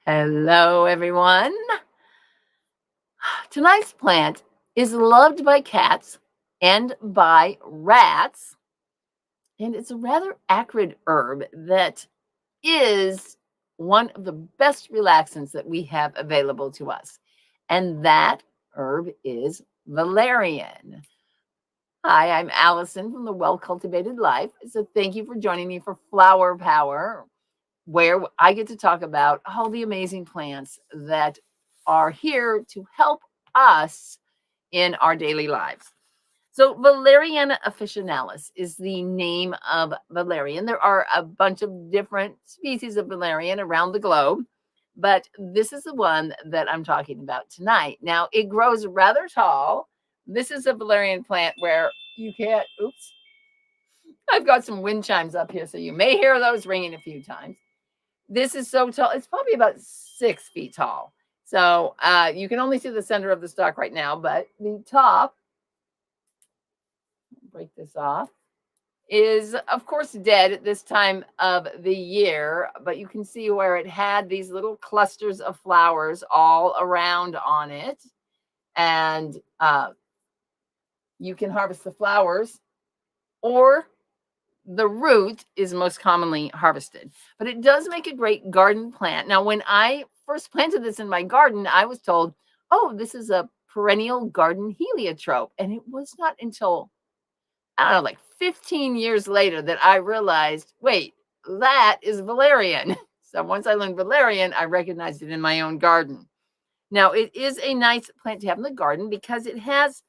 Hello, everyone. Tonight's plant is loved by cats and by rats, and it's a rather acrid herb that is one of the best relaxants that we have available to us. And that herb is valerian. Hi, I'm Allison from the Well Cultivated Life. So thank you for joining me for Flower Power, where I get to talk about all the amazing plants that are here to help us in our daily lives. So, Valeriana officinalis is the name of valerian. There are a bunch of different species of valerian around the globe, but this is the one that I'm talking about tonight. Now, it grows rather tall. This is a valerian plant where you can't, oops, I've got some wind chimes up here, so you may hear those ringing a few times. This is so tall. It's probably about 6 feet tall. So you can only see the center of the stalk right now, but the top, break this off, is of course dead at this time of the year, but you can see where it had these little clusters of flowers all around on it. And you can harvest the flowers, or the root is most commonly harvested, but it does make a great garden plant. Now, when I first planted this in my garden, I was told, oh, this is a perennial garden heliotrope. And it was not until, I don't know, like 15 years later that I realized, wait, that is valerian. So once I learned valerian, I recognized it in my own garden. Now, it is a nice plant to have in the garden because it has,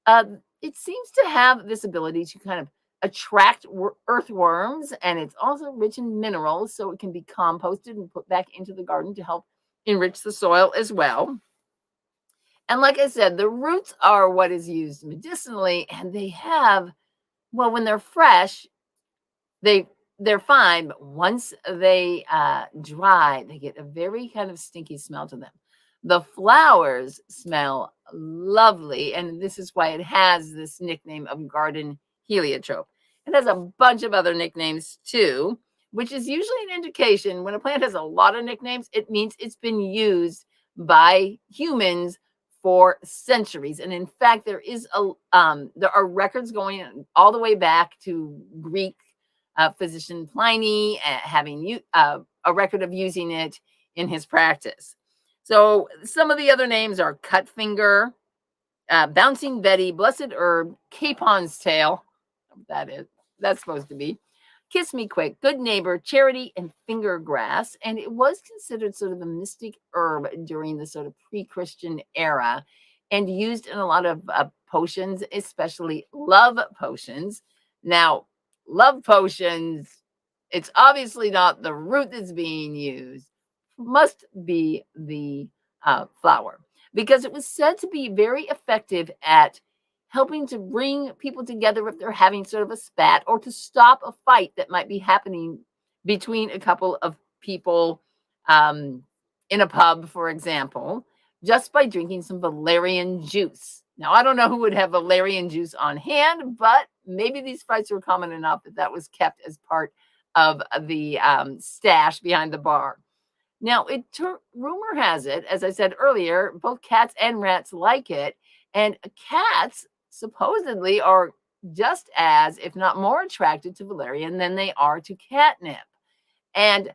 it seems to have this ability to kind of attract earthworms, and it's also rich in minerals, so it can be composted and put back into the garden to help enrich the soil as well. And like I said, the roots are what is used medicinally, and they have, well, when they're fresh, they're fine, but once they dry, they get a very kind of stinky smell to them. The flowers smell lovely, and this is why it has this nickname of garden heliotrope. It has a bunch of other nicknames too, which is usually an indication when a plant has a lot of nicknames, it means it's been used by humans for centuries. And in fact, there are records going all the way back to Greek physician Pliny having a record of using it in his practice. So some of the other names are Cutfinger, Bouncing Betty, Blessed Herb, Capon's Tail. That's supposed to be. Kiss Me Quick, Good Neighbor, Charity, and Finger Grass. And it was considered sort of a mystic herb during the sort of pre-Christian era and used in a lot of potions, especially love potions. Now, love potions, it's obviously not the root that's being used, must be the flower, because it was said to be very effective at helping to bring people together if they're having sort of a spat, or to stop a fight that might be happening between a couple of people in a pub, for example, just by drinking some valerian juice. Now, I don't know who would have valerian juice on hand, but maybe these fights were common enough that that was kept as part of the stash behind the bar. Now, rumor has it, as I said earlier, both cats and rats like it, and cats supposedly are just as, if not more, attracted to valerian than they are to catnip. And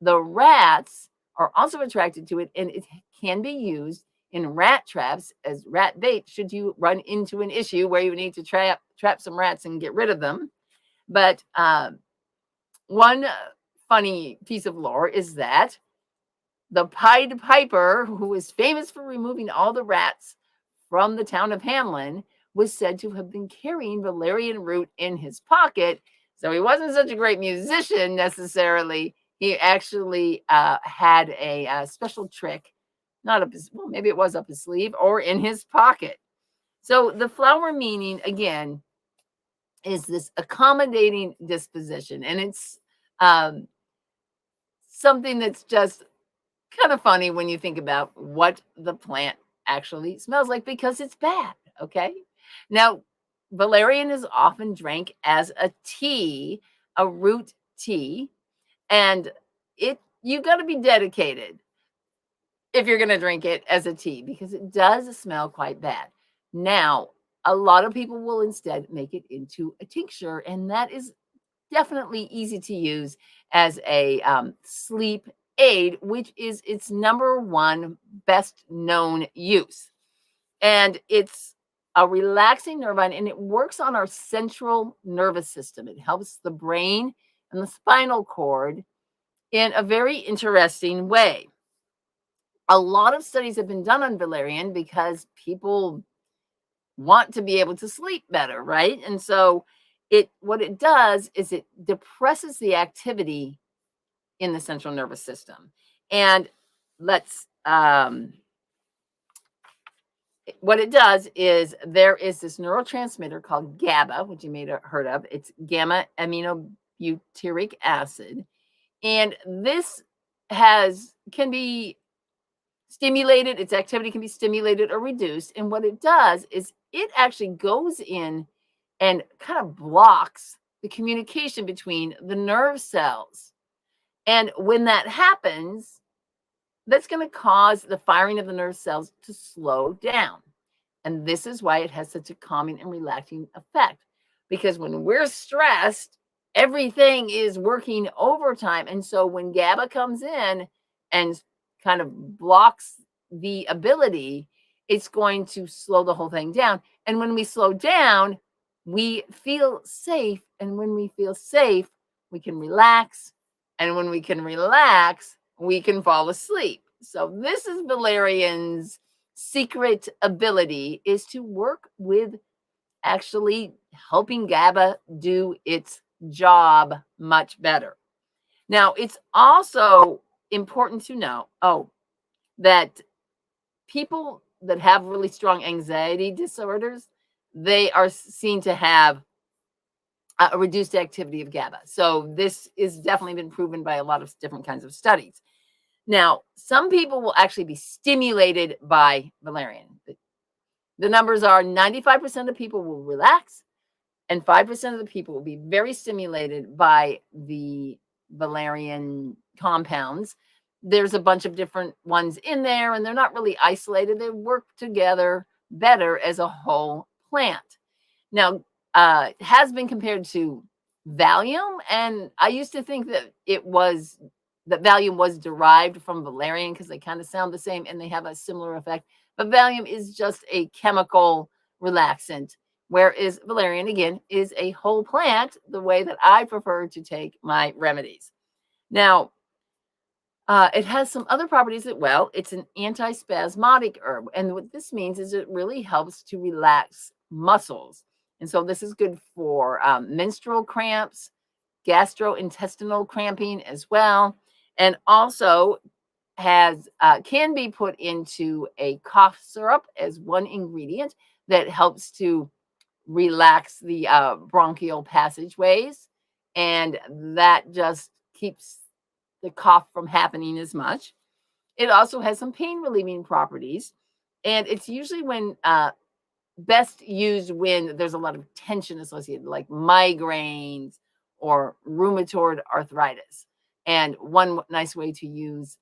the rats are also attracted to it, and it can be used in rat traps as rat bait should you run into an issue where you need to trap some rats and get rid of them. But one funny piece of lore is that the Pied Piper, who was famous for removing all the rats from the town of Hamelin, was said to have been carrying valerian root in his pocket. So he wasn't such a great musician necessarily. He actually had a special trick, not up his, well, maybe it was up his sleeve or in his pocket. So the flower meaning, again, is this accommodating disposition. And it's something that's just kind of funny when you think about what the plant actually smells like, because it's bad. Okay. Now, valerian is often drank as a tea, a root tea, and you got to be dedicated if you're going to drink it as a tea, because it does smell quite bad. Now, a lot of people will instead make it into a tincture, and that is definitely easy to use as a sleep aid, which is its number one best known use. And it's a relaxing nervine, and it works on our central nervous system. It helps the brain and the spinal cord in a very interesting way. A lot of studies have been done on valerian because people want to be able to sleep better, right? And so what it does is it depresses the activity in the central nervous system. And let's what it does is there is this neurotransmitter called GABA, which you may have heard of. It's gamma aminobutyric acid. And this can be stimulated, its activity can be stimulated or reduced. And what it does is it actually goes in and kind of blocks the communication between the nerve cells. And when that happens, that's going to cause the firing of the nerve cells to slow down. And this is why it has such a calming and relaxing effect. Because when we're stressed, everything is working overtime. And so when GABA comes in and kind of blocks the ability, it's going to slow the whole thing down. And when we slow down, we feel safe. And when we feel safe, we can relax. And when we can relax, we can fall asleep. So this is valerian's secret ability, is to work with actually helping GABA do its job much better. Now, it's also important to know, that people that have really strong anxiety disorders, they are seen to have a reduced activity of GABA. So this is definitely been proven by a lot of different kinds of studies. Now, some people will actually be stimulated by valerian. The numbers are 95% of people will relax, and 5% of the people will be very stimulated by the valerian compounds. There's a bunch of different ones in there, and they're not really isolated. They work together better as a whole plant. Now, it has been compared to Valium, and I used to think that Valium was derived from valerian because they kind of sound the same and they have a similar effect. But Valium is just a chemical relaxant, whereas valerian, again, is a whole plant, the way that I prefer to take my remedies. Now, it has some other properties as well. It's an antispasmodic herb. And what this means is it really helps to relax muscles. And so this is good for menstrual cramps, gastrointestinal cramping as well. And also can be put into a cough syrup as one ingredient that helps to relax the bronchial passageways. And that just keeps the cough from happening as much. It also has some pain relieving properties. And it's usually best used when there's a lot of tension associated, like migraines or rheumatoid arthritis. And one nice way to use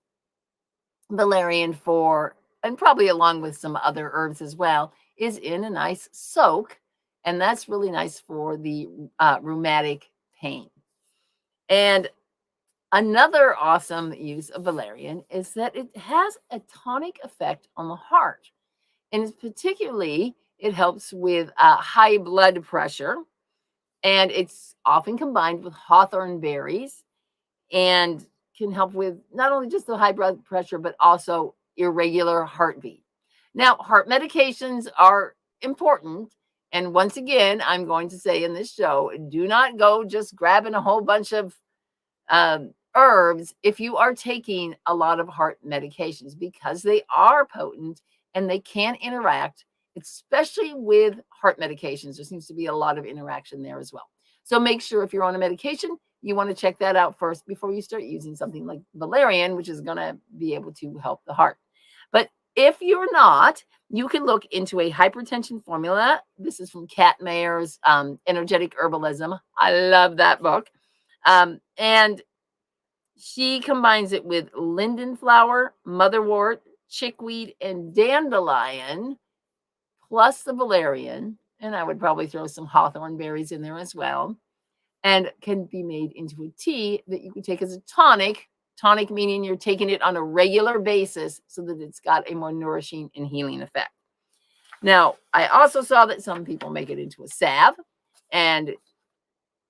valerian for, and probably along with some other herbs as well, is in a nice soak. And that's really nice for the rheumatic pain. And another awesome use of valerian is that it has a tonic effect on the heart. And particularly, it helps with high blood pressure. And it's often combined with hawthorn berries and can help with not only just the high blood pressure, but also irregular heartbeat. Now, heart medications are important. And once again, I'm going to say in this show, do not go just grabbing a whole bunch of herbs if you are taking a lot of heart medications, because they are potent and they can interact, especially with heart medications. There seems to be a lot of interaction there as well. So make sure if you're on a medication, you want to check that out first before you start using something like valerian, which is going to be able to help the heart. But if you're not, you can look into a hypertension formula. This is from Kat Mayer's Energetic Herbalism. I love that book. And she combines it with linden flower, motherwort, chickweed, and dandelion, plus the valerian, and I would probably throw some hawthorn berries in there as well, and can be made into a tea that you can take as a tonic. Tonic meaning you're taking it on a regular basis so that it's got a more nourishing and healing effect. Now, I also saw that some people make it into a salve, and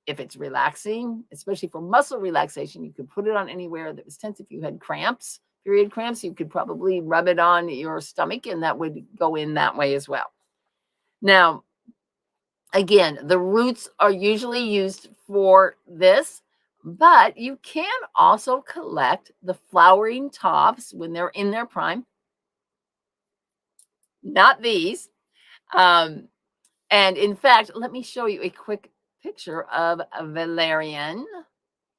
if it's relaxing, especially for muscle relaxation, you could put it on anywhere that was tense. If you had cramps, period cramps, you could probably rub it on your stomach, and that would go in that way as well. Now, again, the roots are usually used for this, but you can also collect the flowering tops when they're in their prime. Not these. And in fact, let me show you a quick picture of a valerian.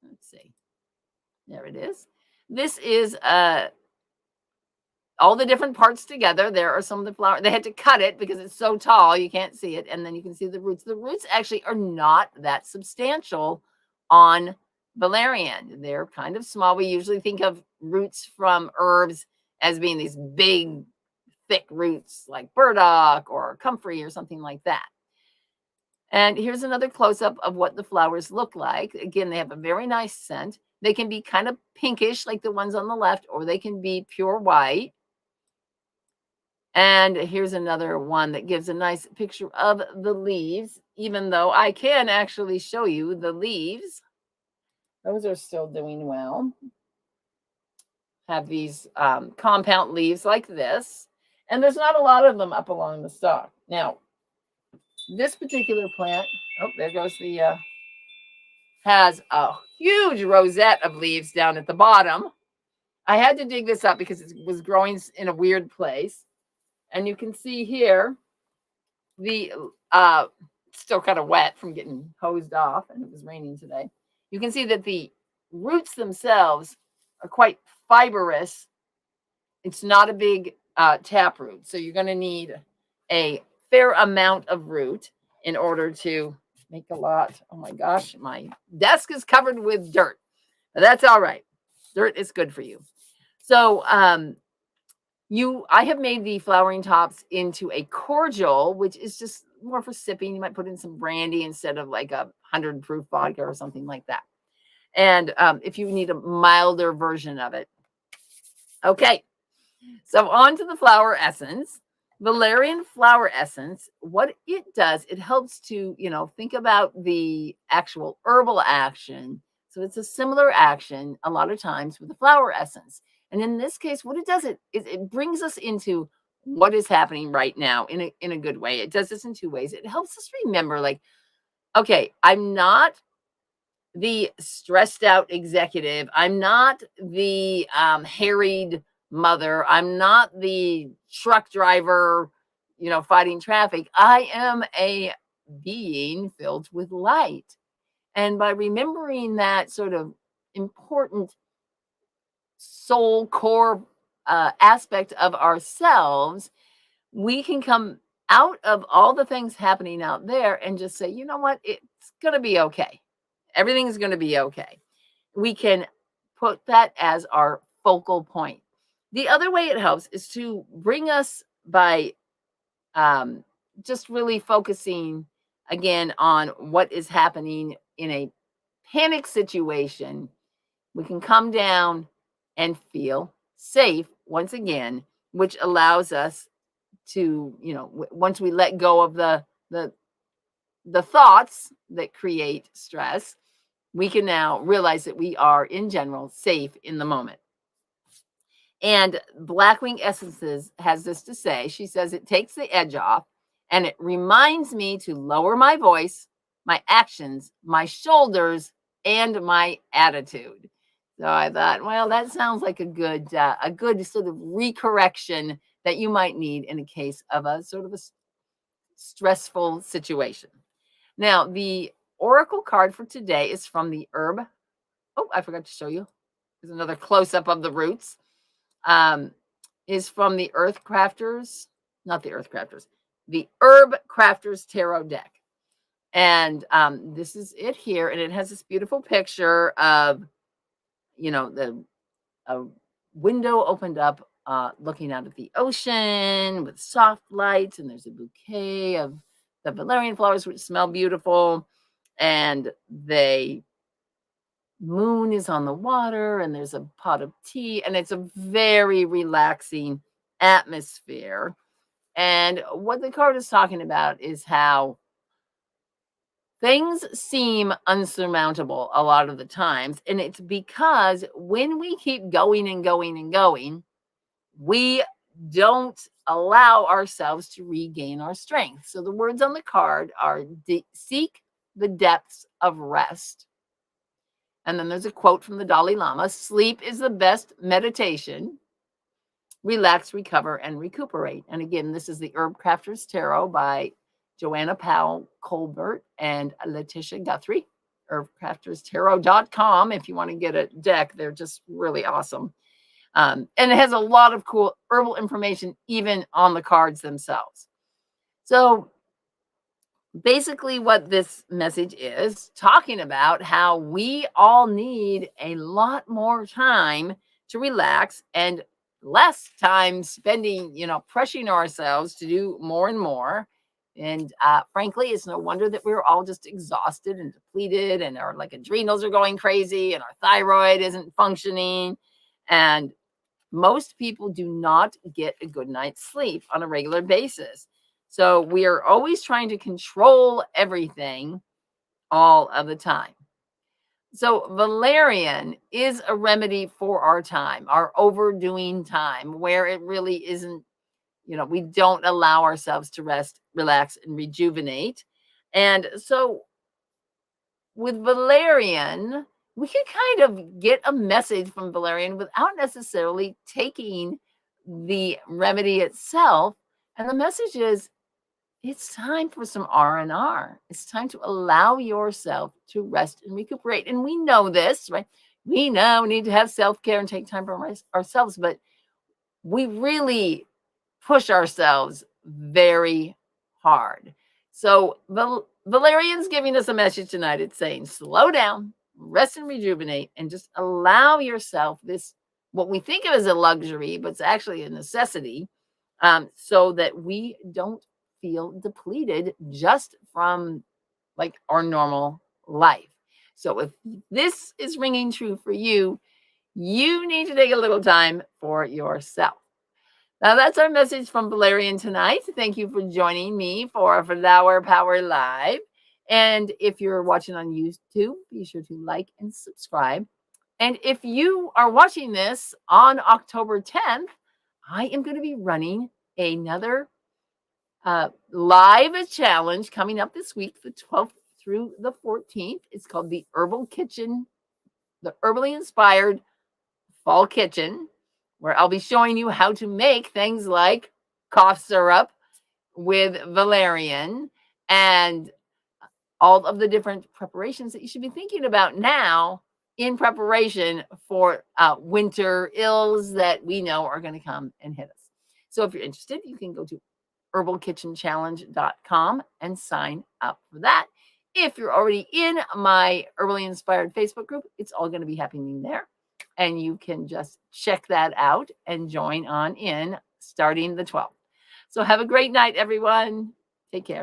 Let's see. There it is. This is all the different parts together. There are some of the flower. They had to cut it because it's so tall you can't see it, and then you can see the roots. The roots actually are not that substantial on valerian. They're kind of small. We usually think of roots from herbs as being these big, thick roots like burdock or comfrey or something like that. And here's another close-up of what the flowers look like. Again, they have a very nice scent. They can be kind of pinkish like the ones on the left, or they can be pure white. And here's another one that gives a nice picture of the leaves, even though I can actually show you the leaves. Those are still doing well. Have these compound leaves like this. And there's not a lot of them up along the stalk. Now, this particular plant, oh, there goes the, has a huge rosette of leaves down at the bottom. I had to dig this up because it was growing in a weird place. And you can see here, the still kind of wet from getting hosed off, and it was raining today. You can see that the roots themselves are quite fibrous. It's not a big taproot, so you're going to need a fair amount of root in order to make a lot. Oh my gosh, my desk is covered with dirt, but that's all right. Dirt is good for you. So I have made the flowering tops into a cordial, which is just more for sipping. You might put in some brandy instead of like 100 proof vodka or something like that. And if you need a milder version of it. Okay, so on to the flower essence. Valerian flower essence, what it does, it helps to, think about the actual herbal action. So it's a similar action a lot of times with the flower essence. And in this case, what it does, it brings us into what is happening right now in a good way. It does this in two ways. It helps us remember, like, okay, I'm not the stressed out executive. I'm not the harried mother. I'm not the truck driver, fighting traffic. I am a being filled with light. And by remembering that sort of important soul core aspect of ourselves, we can come out of all the things happening out there and just say, you know what, it's going to be okay. Everything's going to be okay. We can put that as our focal point. The other way it helps is to bring us by just really focusing again on what is happening in a panic situation. We can come down and feel safe once again, which allows us to, once we let go of the thoughts that create stress, we can now realize that we are in general safe in the moment. And Blackwing Essences has this to say. She says it takes the edge off and it reminds me to lower my voice, my actions, my shoulders, and my attitude. So I thought, well, that sounds like a good sort of recorrection that you might need in a case of a sort of a stressful situation. Now, the oracle card for today is from the herb. Oh, I forgot to show you. There's another close-up of the roots. Is from the Earth Crafters, not the Earth Crafters, the Herb Crafters Tarot deck. And this is it here. And it has this beautiful picture of, a window opened up looking out at the ocean with soft lights, and there's a bouquet of the valerian flowers, which smell beautiful, and the moon is on the water, and there's a pot of tea, and it's a very relaxing atmosphere. And what the card is talking about is how things seem unsurmountable a lot of the times, and it's because when we keep going and going and going, we don't allow ourselves to regain our strength. So the words on the card are seek the depths of rest. And then there's a quote from the Dalai Lama: sleep is the best meditation. Relax, recover, and recuperate. And again, this is the Herb Crafter's Tarot by Joanna Powell Colbert and Letitia Guthrie. Herbcrafterstarot.com if you want to get a deck. They're just really awesome. And it has a lot of cool herbal information even on the cards themselves. So basically what this message is talking about how we all need a lot more time to relax and less time spending, pressuring ourselves to do more and more. And frankly, it's no wonder that we're all just exhausted and depleted, and our adrenals are going crazy, and our thyroid isn't functioning. And most people do not get a good night's sleep on a regular basis. So we are always trying to control everything all of the time. So Valerian is a remedy for our time, our overdoing time, where it really isn't, we don't allow ourselves to rest, relax, and rejuvenate. And so with Valerian, we can kind of get a message from Valerian without necessarily taking the remedy itself. And the message is, it's time for some R&R. It's time to allow yourself to rest and recuperate. And we know this, right? We know we need to have self-care and take time for ourselves, but we really push ourselves very hard. So Valerian's giving us a message tonight. It's saying, slow down, rest and rejuvenate, and just allow yourself this, what we think of as a luxury, but it's actually a necessity, so that we don't feel depleted just from our normal life. So if this is ringing true for you, you need to take a little time for yourself. Now, that's our message from Valerian tonight. Thank you for joining me for Flower Power Live. And if you're watching on YouTube, be sure to like and subscribe. And if you are watching this on October 10th, I am going to be running another live challenge coming up this week, the 12th through the 14th. It's called the Herbal Kitchen, the Herbally Inspired Fall Kitchen, where I'll be showing you how to make things like cough syrup with Valerian and all of the different preparations that you should be thinking about now in preparation for winter ills that we know are going to come and hit us. So if you're interested, you can go to herbalkitchenchallenge.com and sign up for that. If you're already in my Herbally Inspired Facebook group, it's all going to be happening there. And you can just check that out and join on in starting the 12th. So have a great night, everyone. Take care.